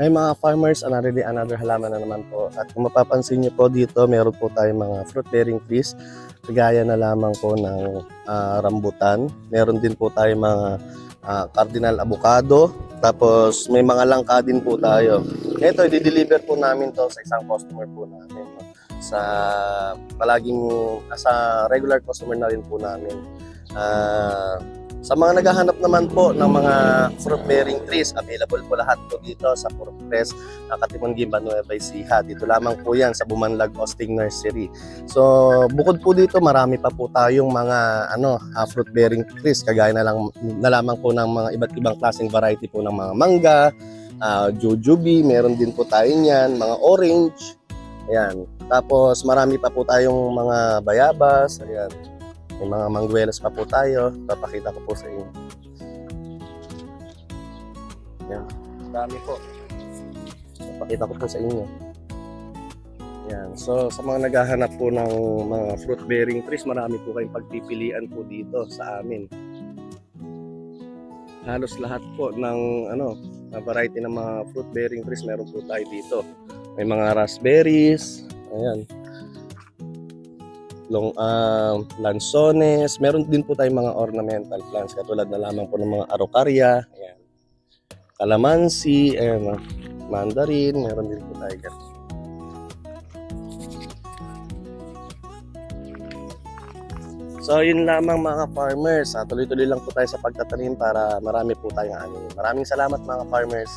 Ay mga farmers, another halaman na naman po. At kung mapapansin niyo po dito, meron po tayong mga fruit-bearing trees. Kagaya na lamang po ng rambutan. Meron din po tayong mga cardinal avocado. Tapos may mga langka din po tayo. Ito, i-deliver po namin to sa isang customer po namin. No? Sa regular customer na rin po namin. Sa mga naghahanap naman po ng mga fruit-bearing trees, available po lahat po dito sa Purpres, Katimun, Guimba, Nueva Ecija. Dito lamang po yan sa Bumanlag Osting Nursery. So, bukod po dito, marami pa po tayong mga fruit-bearing trees. Kagaya na lamang po ng mga iba't ibang klaseng variety po ng mga mangga, jujube, meron din po tayo niyan, mga orange. Ayan. Tapos, marami pa po tayong mga bayabas. Ayan. May mga mangguelas pa po tayo. Papakita ko po sa inyo. Yan. Dami po. Papakita ko po sa inyo. Yan. So, sa mga naghahanap po ng mga fruit-bearing trees, marami po kayong pagpipilian po dito sa amin. Halos lahat po ng variety ng mga fruit-bearing trees meron po tayo dito. May mga raspberries. Ayan. Lanzones, meron din po tayong mga ornamental plants katulad na lamang po ng mga araucaria, ayan. Calamansi, ayan, mandarin, meron din po tayo ganun. So yun lamang mga farmers, tuloy-tuloy lang po tayo sa pagtatanim para marami po tayong ani. Maraming salamat mga farmers.